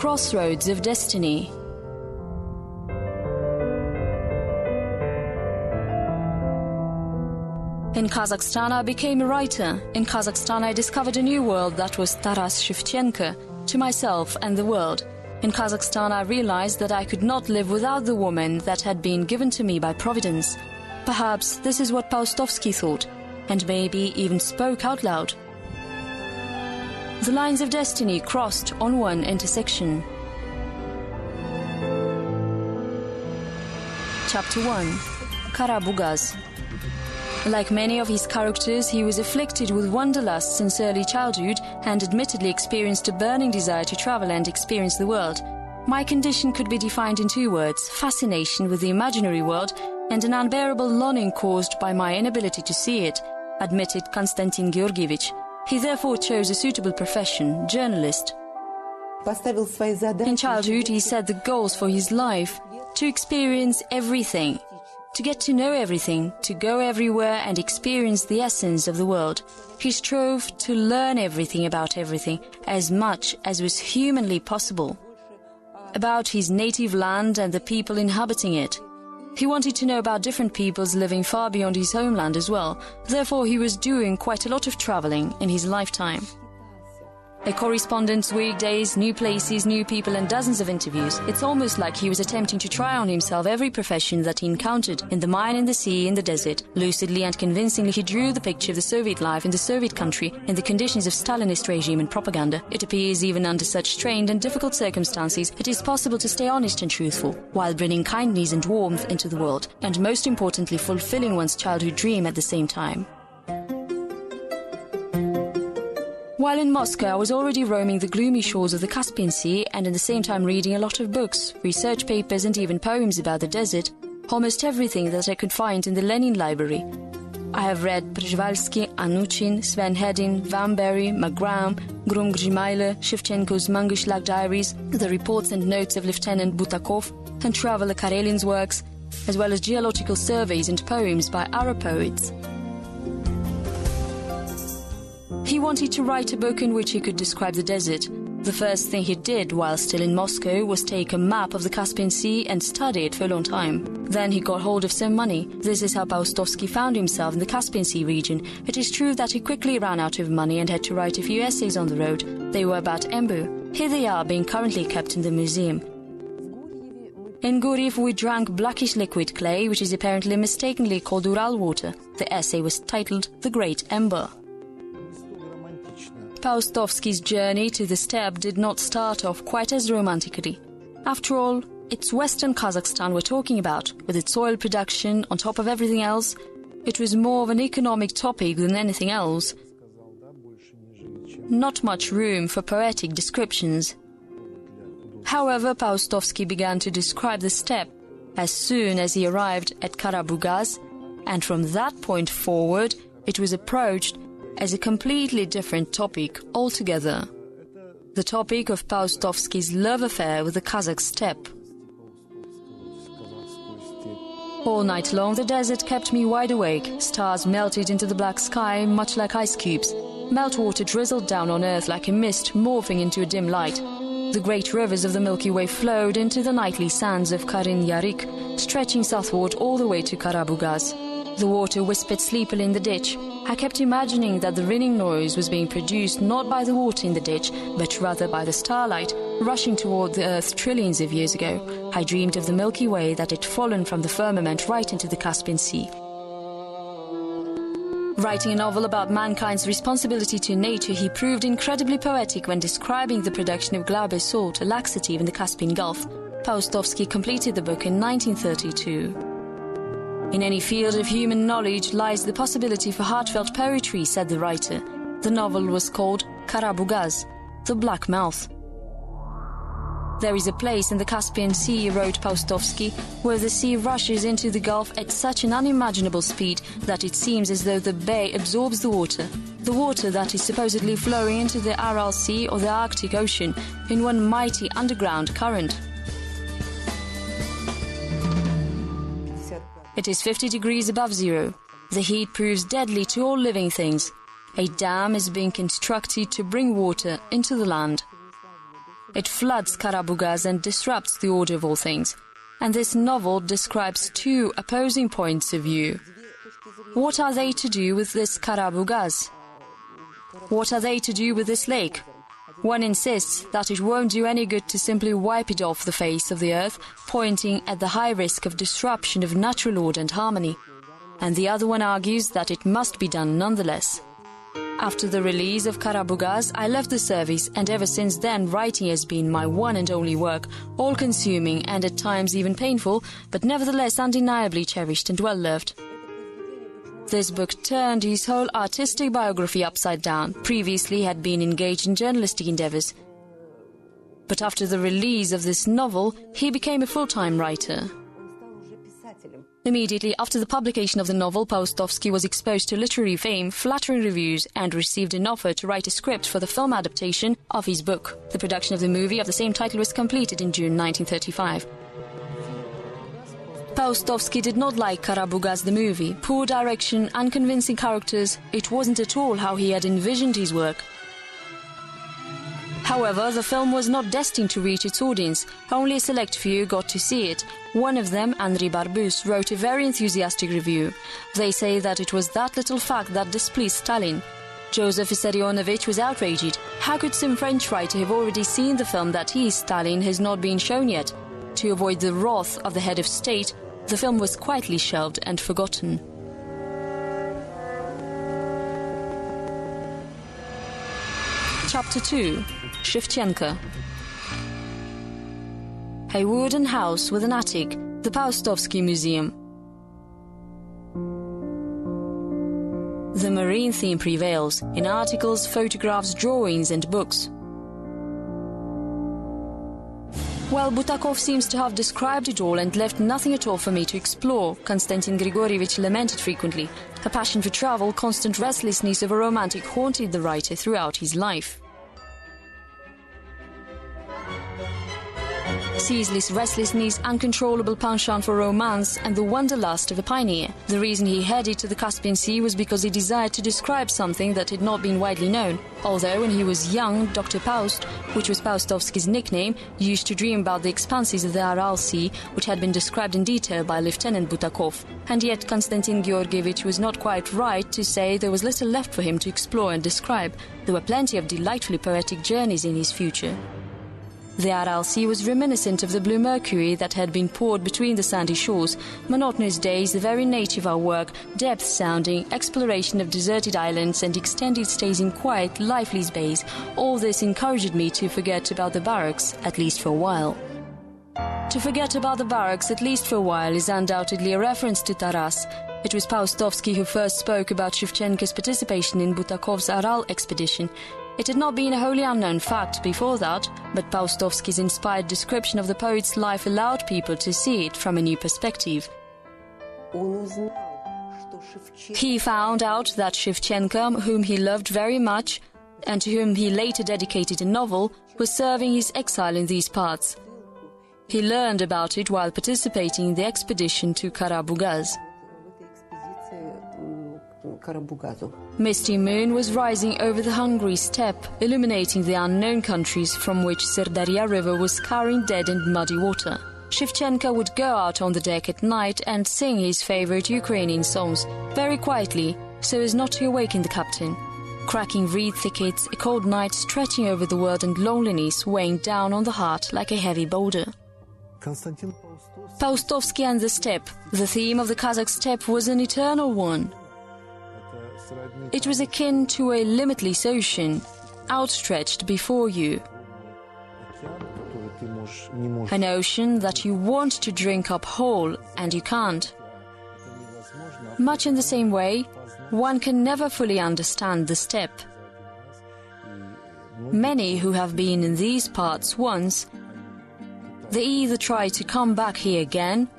crossroads of destiny. In Kazakhstan, I became a writer. In Kazakhstan, I discovered a new world that was Taras Shevchenko, to myself and the world. In Kazakhstan, I realized that I could not live without the woman that had been given to me by Providence. Perhaps this is what Paustovsky thought, and maybe even spoke out loud. The lines of destiny crossed on one intersection. Chapter 1. Karabugaz. Like many of his characters, he was afflicted with wanderlust since early childhood and admittedly experienced a burning desire to travel and experience the world. My condition could be defined in two words: fascination with the imaginary world and an unbearable longing caused by my inability to see it, admitted Konstantin Georgievich. He therefore chose a suitable profession, journalist. In childhood, he set the goals for his life: to experience everything, to get to know everything, to go everywhere and experience the essence of the world. He strove to learn everything about everything, as much as was humanly possible, about his native land and the people inhabiting it. He wanted to know about different peoples living far beyond his homeland as well. Therefore, he was doing quite a lot of traveling in his lifetime. A correspondence, weekdays, new places, new people and dozens of interviews. It's almost like he was attempting to try on himself every profession that he encountered, in the mine, in the sea, in the desert. Lucidly and convincingly he drew the picture of the Soviet life in the Soviet country, in the conditions of Stalinist regime and propaganda. It appears even under such strained and difficult circumstances it is possible to stay honest and truthful, while bringing kindness and warmth into the world, and most importantly fulfilling one's childhood dream at the same time. While in Moscow, I was already roaming the gloomy shores of the Caspian Sea and at the same time reading a lot of books, research papers and even poems about the desert, almost everything that I could find in the Lenin library. I have read Przewalski, Anuchin, Sven Hedin, Van Berry, McGrath, Grum Grzymajle, Shevchenko's Mangushlag diaries, the reports and notes of Lieutenant Butakov, and traveller Karelin's works, as well as geological surveys and poems by Arab poets. He wanted to write a book in which he could describe the desert. The first thing he did while still in Moscow was take a map of the Caspian Sea and study it for a long time. Then he got hold of some money. This is how Paustovsky found himself in the Caspian Sea region. It is true that he quickly ran out of money and had to write a few essays on the road. They were about Embu. Here they are, being currently kept in the museum. In Guriev we drank blackish liquid clay, which is apparently mistakenly called Ural water. The essay was titled The Great Ember. Paustovsky's journey to the steppe did not start off quite as romantically. After all, it's Western Kazakhstan we're talking about, with its oil production on top of everything else. It was more of an economic topic than anything else. Not much room for poetic descriptions. However, Paustovsky began to describe the steppe as soon as he arrived at Karabugaz, and from that point forward, it was approached as a completely different topic altogether. The topic of Paustovsky's love affair with the Kazakh steppe. All night long the desert kept me wide awake. Stars melted into the black sky, much like ice cubes. Meltwater drizzled down on earth like a mist, morphing into a dim light. The great rivers of the Milky Way flowed into the nightly sands of Karin Yarik, stretching southward all the way to Karabugaz. The water whispered sleepily in the ditch. I kept imagining that the ringing noise was being produced not by the water in the ditch, but rather by the starlight rushing toward the earth trillions of years ago. I dreamed of the Milky Way that had fallen from the firmament right into the Caspian Sea. Writing a novel about mankind's responsibility to nature, he proved incredibly poetic when describing the production of Glauber salt, a laxative in the Caspian Gulf. Paustovsky completed the book in 1932. In any field of human knowledge lies the possibility for heartfelt poetry, said the writer. The novel was called Karabugaz, the Black Mouth. There is a place in the Caspian Sea, wrote Paustovsky, where the sea rushes into the Gulf at such an unimaginable speed that it seems as though the bay absorbs the water that is supposedly flowing into the Aral Sea or the Arctic Ocean in one mighty underground current. It is 50 degrees above zero. The heat proves deadly to all living things. A dam is being constructed to bring water into the land. It floods Karabugaz and disrupts the order of all things. And this novel describes two opposing points of view. What are they to do with this Karabugaz? What are they to do with this lake? One insists that it won't do any good to simply wipe it off the face of the earth, pointing at the high risk of disruption of natural order and harmony. And the other one argues that it must be done nonetheless. After the release of Karabugaz, I left the service, and ever since then writing has been my one and only work, all-consuming and at times even painful, but nevertheless undeniably cherished and well-loved. This book turned his whole artistic biography upside down. Previously he had been engaged in journalistic endeavors. But after the release of this novel, he became a full-time writer. Immediately after the publication of the novel, Paustovsky was exposed to literary fame, flattering reviews, and received an offer to write a script for the film adaptation of his book. The production of the movie of the same title was completed in June 1935. Paustovsky did not like Karabugaz the movie. Poor direction, unconvincing characters, it wasn't at all how he had envisioned his work. However, the film was not destined to reach its audience. Only a select few got to see it. One of them, Andrei Barbus, wrote a very enthusiastic review. They say that it was that little fact that displeased Stalin. Joseph Vissarionovich was outraged. How could some French writer have already seen the film that he, Stalin, has not been shown yet? To avoid the wrath of the head of state, the film was quietly shelved and forgotten. Chapter 2. Shevchenko. A wooden house with an attic, the Paustovsky Museum. The marine theme prevails in articles, photographs, drawings and books. Well, Butakov seems to have described it all and left nothing at all for me to explore, Konstantin Grigorievich lamented frequently. A passion for travel, constant restlessness of a romantic haunted the writer throughout his life. Ceaseless restlessness, uncontrollable penchant for romance, and the wanderlust of a pioneer. The reason he headed to the Caspian Sea was because he desired to describe something that had not been widely known. Although when he was young, Dr. Paust, which was Paustovsky's nickname, used to dream about the expanses of the Aral Sea, which had been described in detail by Lieutenant Butakov. And yet Konstantin Georgievich was not quite right to say there was little left for him to explore and describe. There were plenty of delightfully poetic journeys in his future. The Aral Sea was reminiscent of the blue mercury that had been poured between the sandy shores. Monotonous days, the very nature of our work, depth-sounding, exploration of deserted islands and extended stays in quiet, lifeless bays, all this encouraged me to forget about the barracks, at least for a while. To forget about the barracks, at least for a while, is undoubtedly a reference to Taras. It was Paustovsky who first spoke about Shevchenko's participation in Butakov's Aral expedition. It had not been a wholly unknown fact before that, but Paustovsky's inspired description of the poet's life allowed people to see it from a new perspective. He found out that Shevchenko, whom he loved very much, and to whom he later dedicated a novel, was serving his exile in these parts. He learned about it while participating in the expedition to Karabugaz. Misty moon was rising over the Hungary steppe, illuminating the unknown countries from which Sirdarya river was scouring dead and muddy water. Shevchenko would go out on the deck at night and sing his favorite Ukrainian songs, very quietly, so as not to awaken the captain. Cracking reed thickets, a cold night stretching over the world and loneliness weighing down on the heart like a heavy boulder. Paustovsky and the steppe. The theme of the Kazakh steppe was an eternal one. It was akin to a limitless ocean, outstretched before you. An ocean that you want to drink up whole, and you can't. Much in the same way, one can never fully understand the steppe. Many who have been in these parts once, they either try to come back here again,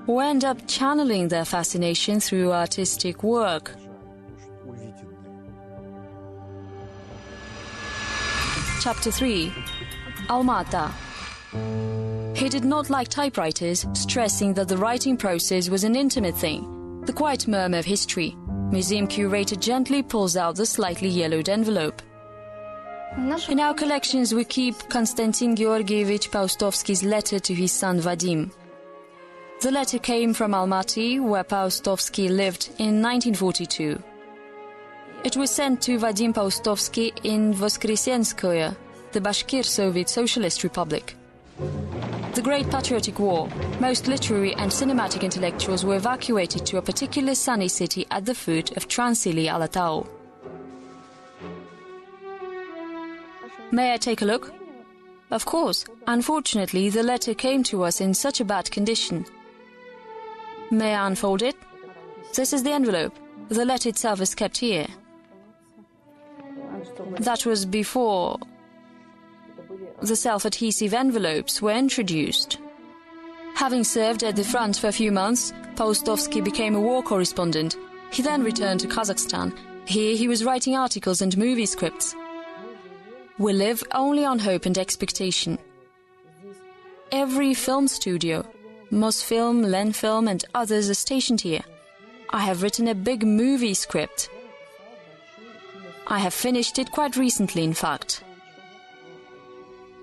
or end up channeling their fascination through artistic work. Chapter 3. Almata. He did not like typewriters, stressing that the writing process was an intimate thing, the quiet murmur of history. Museum curator gently pulls out the slightly yellowed envelope. In our collections we keep Konstantin Georgievich Paustovsky's letter to his son Vadim. The letter came from Almaty, where Paustovsky lived in 1942. It was sent to Vadim Paustovsky in Voskresenskoye, the Bashkir Soviet Socialist Republic. The Great Patriotic War, most literary and cinematic intellectuals were evacuated to a particular sunny city at the foot of Transili Alatau. May I take a look? Of course. Unfortunately, the letter came to us in such a bad condition. May I unfold it? This is the envelope. The letter itself is kept here. That was before the self-adhesive envelopes were introduced. Having served at the front for a few months, Paustovsky became a war correspondent. He then returned to Kazakhstan. Here he was writing articles and movie scripts. We live only on hope and expectation. Every film studio, Mosfilm, Lenfilm and others are stationed here. I have written a big movie script. I have finished it quite recently, in fact.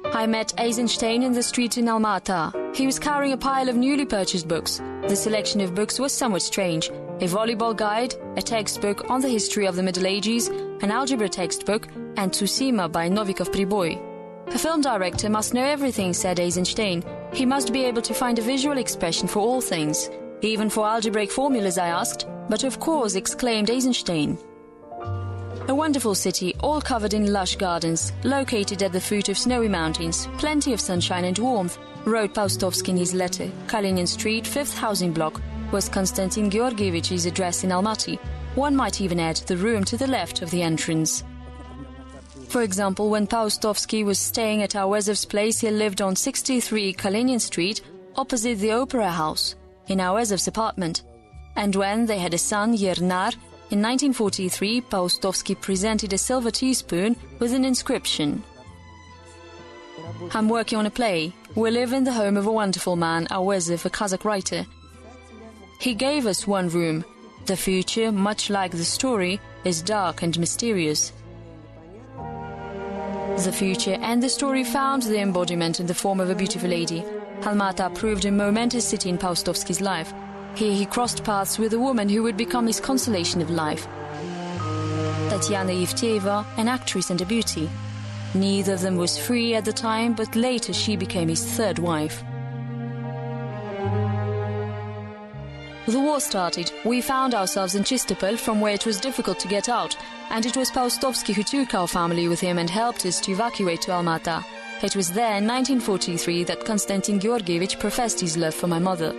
I met Eisenstein in the street in Almaty. He was carrying a pile of newly purchased books. The selection of books was somewhat strange. A volleyball guide, a textbook on the history of the Middle Ages, an algebra textbook, and Tsushima by Novikov Priboy. A film director must know everything, said Eisenstein. He must be able to find a visual expression for all things. Even for algebraic formulas, I asked. But of course, exclaimed Eisenstein. A wonderful city, all covered in lush gardens, located at the foot of snowy mountains, plenty of sunshine and warmth, wrote Paustovsky in his letter. Kalinin Street, 5th housing block, was Konstantin Georgievich's address in Almaty. One might even add the room to the left of the entrance. For example, when Paustovsky was staying at Awezov's place, he lived on 63 Kalinin Street, opposite the Opera House, in Awezov's apartment. And when they had a son, Yernar, in 1943, Paustovsky presented a silver teaspoon with an inscription. I'm working on a play. We live in the home of a wonderful man, Awezov, a Kazakh writer. He gave us one room. The future, much like the story, is dark and mysterious. The future and the story found their embodiment in the form of a beautiful lady. Almaty proved a momentous city in Paustovsky's life. Here he crossed paths with a woman who would become his consolation of life. Tatyana Yevtieva, an actress and a beauty. Neither of them was free at the time, but later she became his third wife. The war started. We found ourselves in Chistopol, from where it was difficult to get out, and it was Paustovsky who took our family with him and helped us to evacuate to Almaty. It was there in 1943 that Konstantin Georgievich professed his love for my mother.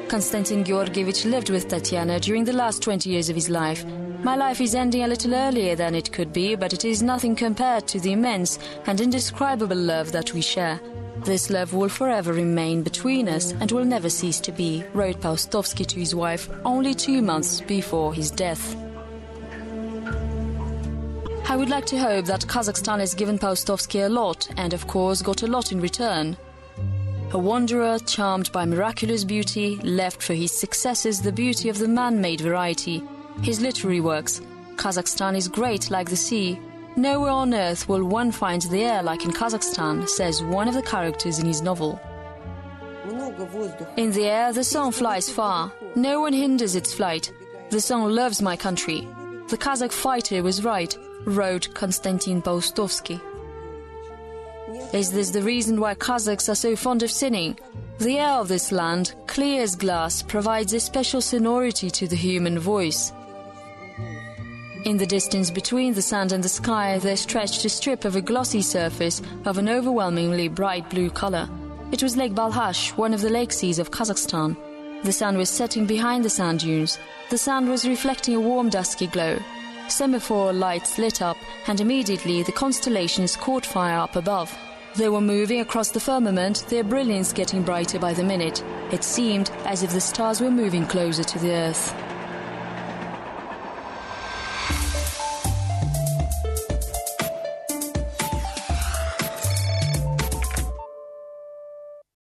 Konstantin Georgievich lived with Tatyana during the last 20 years of his life. My life is ending a little earlier than it could be, but it is nothing compared to the immense and indescribable love that we share. This love will forever remain between us and will never cease to be, wrote Paustovsky to his wife only 2 months before his death. I would like to hope that Kazakhstan has given Paustovsky a lot and, of course, got a lot in return. A wanderer, charmed by miraculous beauty, left for his successors the beauty of the man-made variety. His literary works. Kazakhstan is great like the sea. Nowhere on earth will one find the air like in Kazakhstan, says one of the characters in his novel. In the air, the song flies far. No one hinders its flight. The song loves my country. The Kazakh fighter was right, wrote Konstantin Paustovsky. Is this the reason why Kazakhs are so fond of singing? The air of this land, clear as glass, provides a special sonority to the human voice. In the distance between the sand and the sky, there stretched a strip of a glossy surface of an overwhelmingly bright blue color. It was Lake Balkhash, one of the lake seas of Kazakhstan. The sun was setting behind the sand dunes. The sand was reflecting a warm dusky glow. Semaphore lights lit up, and immediately the constellations caught fire up above. They were moving across the firmament, their brilliance getting brighter by the minute. It seemed as if the stars were moving closer to the earth.